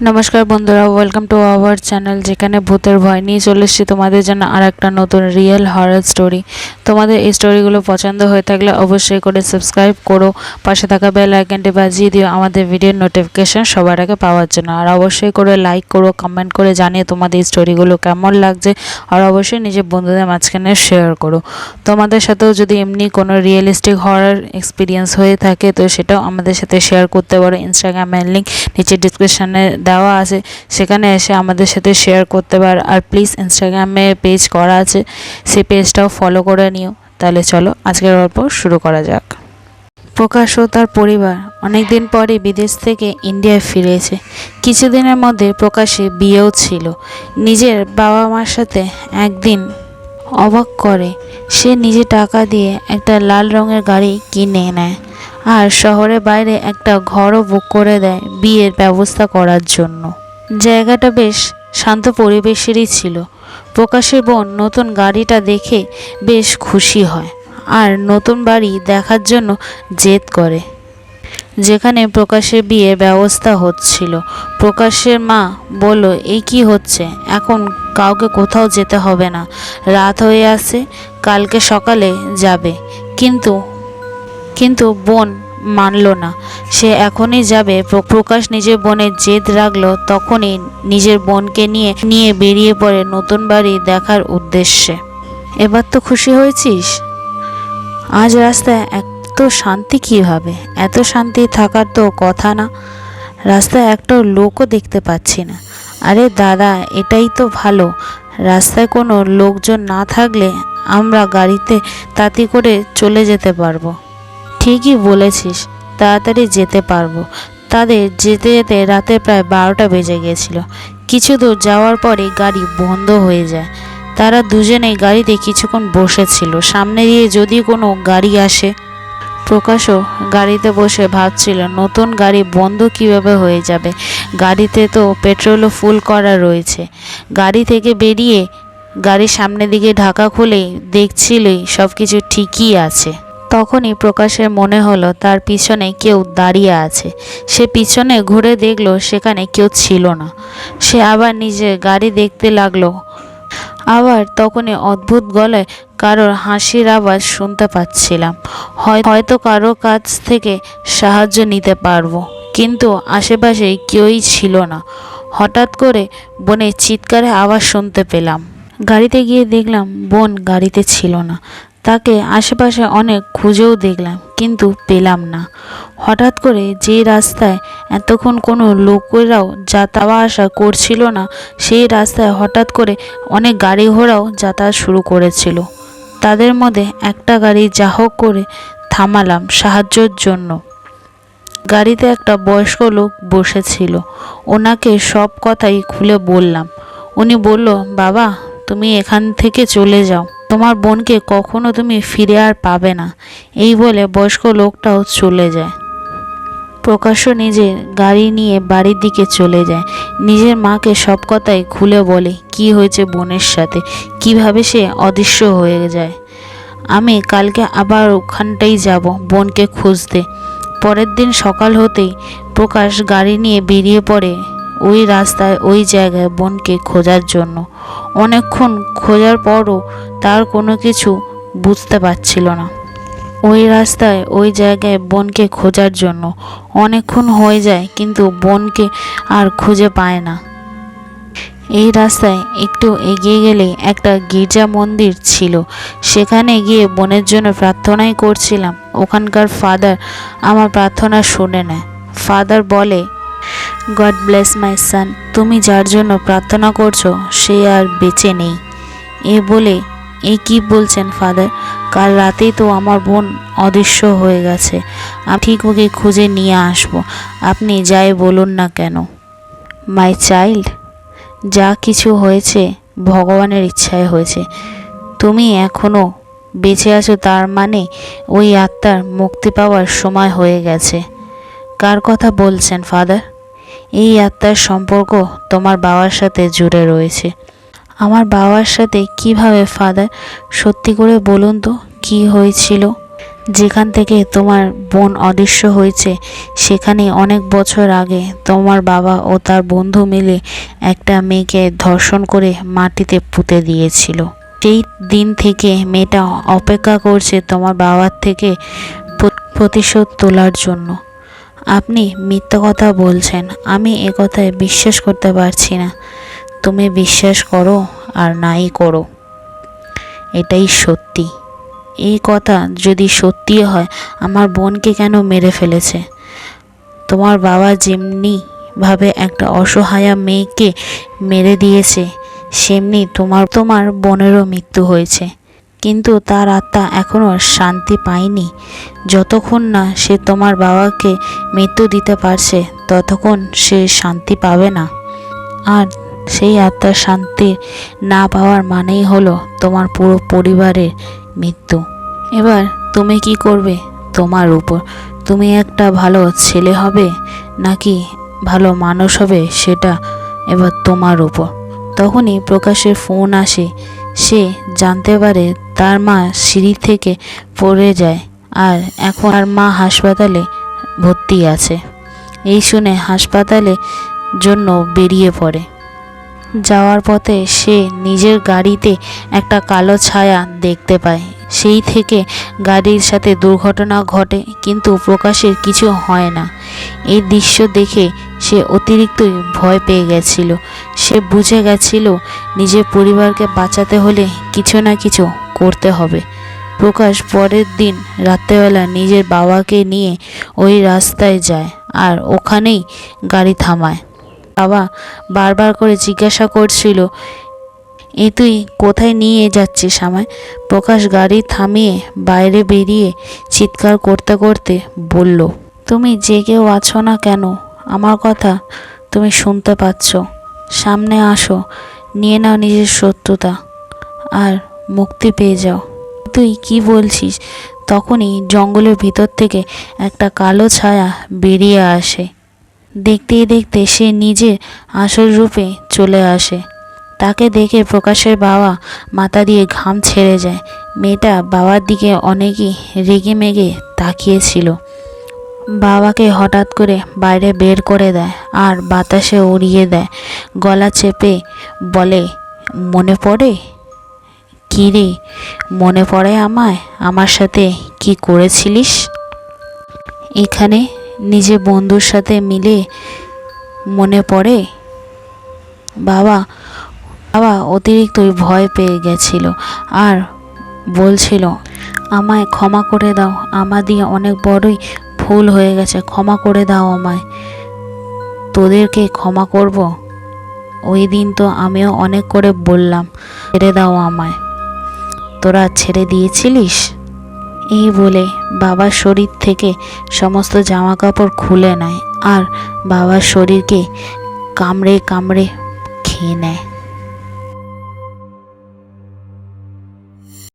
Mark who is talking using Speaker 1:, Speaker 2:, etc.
Speaker 1: নমস্কার বন্ধুরা, welcome to our channel, যেখানে ভূতের ভয় নিয়ে চলে এসেছি তোমাদের জন্য আর একটা নতুন রিয়েল হরর স্টোরি। তোমাদের এই স্টোরিগুলো পছন্দ হয়ে থাকলে অবশ্যই করে সাবস্ক্রাইব করো, পাশে থাকা বেল আইকনটি বাজিয়ে দিও আমাদের ভিডিওর নোটিফিকেশন সবার আগে পাওয়ার জন্য। আর অবশ্যই করে লাইক করো, কমেন্ট করে জানিয়ে তোমাদের এই স্টোরিগুলো কেমন লাগছে, আর অবশ্যই নিজের বন্ধুদের মাঝখানে শেয়ার করো। তোমাদের সাথেও যদি এমনি কোনো রিয়েলিস্টিক হরর এক্সপিরিয়েন্স হয়ে থাকে তো সেটাও আমাদের সাথে শেয়ার করতে পারো। ইনস্টাগ্রামের লিঙ্ক নিচে ডিসক্রিপশানে দেওয়া আছে, সেখানে এসে আমাদের সাথে শেয়ার করতে পারো। আর প্লিজ ইনস্টাগ্রামে পেজ করা আছে, সেই পেজটাও ফলো করে নিও। তাহলে চলো আজকের গল্প শুরু করা যাক। প্রকাশ ও তার পরিবার অনেক দিন পরে বিদেশ থেকে ইন্ডিয়ায় ফিরেছে। কিছুদিনের মধ্যে প্রকাশে বিয়েও ছিল। নিজের বাবা মার সাথে একদিন অবাক করে, সে নিজে টাকা দিয়ে একটা লাল রঙের গাড়ি কিনে নেয় আর শহরের বাইরে একটা ঘরও বুক করে দেয় বিয়ের ব্যবস্থা করার জন্য। জায়গাটা বেশ শান্ত পরিবেশেরই ছিল। প্রকাশের বোন নতুন গাড়িটা দেখে বেশ খুশি হয় আর নতুন বাড়ি দেখার জন্য জেদ করে। যেখানে প্রকাশের বিয়ের ব্যবস্থা হচ্ছিল, প্রকাশের মা বলল, এই কি হচ্ছে, এখন কাউকে কোথাও যেতে হবে না, রাত হয়ে আসে, কালকে সকালে যাবে। কিন্তু বোন মানল না, সে এখনই যাবে। প্রকাশ নিজের বোনের জেদ রাখলো, তখনই নিজের বোনকে নিয়ে বেরিয়ে পড়ে নতুন বাড়ি দেখার উদ্দেশ্যে। এবার তো খুশি হয়েছিস? আজ রাস্তায় এত শান্তি কিভাবে? এত শান্তি থাকার তো কথা না, রাস্তায় একটা লোকও দেখতে পাচ্ছি না। আরে দাদা, এটাই তো ভালো, রাস্তায় কোনো লোকজন না থাকলে আমরা গাড়িতে তাড়াতাড়ি করে চলে যেতে পারবো। ঠিকই বলেছিস, তাড়াতাড়ি যেতে পারবো। তাদের যেতে যেতে রাতে প্রায় 12টা বেজে গিয়েছিল। কিছু দূর যাওয়ার পরে গাড়ি বন্ধ হয়ে যায়। তারা দুজনেই গাড়িতে কিছুক্ষণ বসেছিল, সামনে দিয়ে যদি কোনো গাড়ি আসে। প্রকাশও গাড়িতে বসে ভাবছিল, নতুন গাড়ি বন্ধ কিভাবে হয়ে যাবে, গাড়িতে তো পেট্রোলও ফুল করা রয়েছে। গাড়ি থেকে বেরিয়ে গাড়ির সামনের দিকে ঢাকা খুলেই দেখছিলই সব কিছু ঠিকই আছে। তখনই প্রকাশের মনে হলো তার পিছনে কেউ দাঁড়িয়ে আছে। সে পিছনে ঘুরে দেখলো সেখানে কেউ ছিল না। সে আবার নিজের গাড়ি দেখতে লাগলো। আবার তখনই অদ্ভুত গলায় কারোর হাসির আওয়াজ শুনতে পাচ্ছিলাম। হয়তো কারো কাছ থেকে সাহায্য নিতে পারবো, কিন্তু আশেপাশে কেউই ছিল না। হঠাৎ করে বোনের চিৎকারের আওয়াজ শুনতে পেলাম। গাড়িতে গিয়ে দেখলাম বোন গাড়িতে ছিল না। তাকে আশেপাশে অনেক খুঁজেও দেখলাম, কিন্তু পেলাম না। হঠাৎ করে যে রাস্তায় এতক্ষণ কোনো লোকেরাও যাতায়াত আসা করছিল না, সেই রাস্তায় হঠাৎ করে অনেক গাড়ি ঘোড়াও যাতায়াত শুরু করেছিল। তাদের মধ্যে একটা গাড়ি যা হোক করে থামালাম সাহায্যের জন্য। গাড়িতে একটা বয়স্ক লোক বসেছিল, ওনাকে সব কথাই খুলে বললাম। উনি বলল, বাবা, তুমি এখান থেকে চলে যাও, তোমার বোনকে কখনো তুমি ফিরে আর পাবে না। এই বলে বয়স্ক লোকটাও চলে যায়। প্রকাশ্য নিজের গাড়ি নিয়ে বাড়ির দিকে চলে যায়। নিজের মাকে সব কথাই খুলে বলে, কি হয়েছে বোনের সাথে, কিভাবে সে অদৃশ্য হয়ে যায়। আমি কালকে আবার ওখানটাই যাব বোনকে খুঁজতে। পরের দিন সকাল হতেই প্রকাশ গাড়ি নিয়ে বেরিয়ে পড়ে ওই রাস্তায় ওই জায়গায় বোনকে খোঁজার জন্য। অনেকক্ষণ খোঁজার পরও তার কোনো কিছু বুঝতে পারছিল না। ওই রাস্তায় ওই জায়গায় বোনকে খোঁজার জন্য অনেকক্ষণ হয়ে যায়, কিন্তু বোনকে আর খুঁজে পায় না। এই রাস্তায় একটু এগিয়ে গেলে একটা গির্জা মন্দির ছিল। সেখানে গিয়ে বোনের জন্য প্রার্থনাই করছিলাম। ওখানকার ফাদার আমার প্রার্থনা শুনে নেয়। ফাদার বলে, গড ব্লেস মাই সান, তুমি যার জন্য প্রার্থনা করছো সে আর বেঁচে নেই। এ বলে, এ কি বলছেন ফাদার? কাল রাতেই তো আমার বোন অদৃশ্য হয়ে গেছে। আমি ঠিক ওকে খুঁজে নিয়ে আসবো, আপনি যাই বলুন না কেন। মাই চাইল্ড, যা কিছু হয়েছে ভগবানের ইচ্ছায় হয়েছে। তুমি এখনও বেঁচে আছো, তার মানে ওই আত্মার মুক্তি পাওয়ার সময় হয়ে গেছে। কার কথা বলছেন ফাদার? এই আত্মার সম্পর্ক তোমার বাবার সাথে জুড়ে রয়েছে। আমার বাবার সাথে কিভাবে ফাদার? সত্যি করে বলুন তো, কি হয়েছিল? যেখান থেকে তোমার বোন অদৃশ্য হয়েছে সেখানে অনেক বছর আগে তোমার বাবা ও তার বন্ধু মিলে একটা মেয়েকে ধর্ষণ করে মাটিতে পুঁতে দিয়েছিল। সেই দিন থেকে মেয়েটা অপেক্ষা করছে তোমার বাবার থেকে প্রতিশোধ তোলার জন্য। আপনি মিথ্যা কথা বলছেন, আমি একথায় বিশ্বাস করতে পারছি না। তুমি বিশ্বাস করো আর নাই করো, এটাই সত্যি। এই কথা যদি সত্যি হয়, আমার বোনকে কেন মেরে ফেলেছে? তোমার বাবা যেমনি ভাবে একটা অসহায়া মেয়েকে মেরে দিয়েছে, সেমনি তোমার বোনেরও মৃত্যু হয়েছে। কিন্তু তার আত্মা এখনো শান্তি পায়নি। যতক্ষণ না সে তোমার বাবাকে মৃত্যু দিতে পারছে, ততক্ষণ সে শান্তি পাবে না। আর সেই আত্মার শান্তি না পাওয়ার মানেই হলো তোমার পুরো পরিবারের মৃত্যু। এবার তুমি কি করবে তোমার উপর। তুমি একটা ভালো ছেলে হবে নাকি ভালো মানুষ হবে, সেটা এবার তোমার উপর। তখনই প্রকাশের ফোন আসে। সে জানতে পারে তার মা সিঁড়ি থেকে পড়ে যায় আর এখন তার মা হাসপাতালে ভর্তি আছে। এই শুনে হাসপাতালের জন্য বেরিয়ে পড়ে। যাওয়ার পথে সে নিজের গাড়িতে একটা কালো ছায়া দেখতে পায়। সেই থেকে গাড়ির সাথে দুর্ঘটনা ঘটে, কিন্তু প্রকাশের কিছু হয় না। এই দৃশ্য দেখে সে অতিরিক্তই ভয় পেয়ে গেছিল। সে বুঝে গেছিল নিজের পরিবারকে বাঁচাতে হলে কিছু না কিছু করতে হবে। প্রকাশ পরের দিন রাত্রেবেলা নিজের বাবাকে নিয়ে ওই রাস্তায় যায় আর ওখানেই গাড়ি থামায়। বাবা বারবার করে জিজ্ঞাসা করছিল, তুই কোথায় নিয়ে যাচ্ছিস আমায়? প্রকাশ গাড়ি থামিয়ে বাইরে বেরিয়ে চিৎকার করতে করতে বলল, তুমি যে কেউ আছো না কেন, আমার কথা তুমি শুনতে পাচ্ছ? সামনে আসো, নিয়ে নাও নিজের শত্রুতা আর মুক্তি পেয়ে যাও। তুই কি বলছিস? তখনই জঙ্গলের ভিতর থেকে একটা কালো ছায়া বেরিয়ে আসে। দেখতেই দেখতে সে নিজের আসল রূপে চলে আসে। তাকে দেখে প্রকাশের বাবা মাথা দিয়ে ঘাম ছেড়ে যায়। মেয়েটা বাবার দিকে অনেকই রেগে মেগে তাকিয়েছিল। বাবাকে হঠাৎ করে বাইরে বের করে দেয় আর বাতাসে উড়িয়ে দেয়। গলা চেপে বলে, মনে পড়ে? কী রে, মনে পড়ে আমায়? আমার সাথে কি করেছিলিস এখানে নিজের বন্ধুর সাথে মিলে? মনে পড়ে? বাবা অতিরিক্তই ভয় পেয়ে গেছিল আর বলছিল, আমায় ক্ষমা করে দাও, আমার দিয়ে অনেক বড়ই ভুল হয়ে গেছে, ক্ষমা করে দাও আমায়। তোদেরকে ক্ষমা করব? ওই দিন তো আমিও অনেক করে বললাম ছেড়ে দাও আমায়, তোরা ছেড়ে দিয়েছিলিস? এই বলে বাবার শরীর থেকে সমস্ত জামা কাপড় খুলে নেয় আর বাবার শরীরকে কামড়ে কামড়ে খেয়ে নেয়।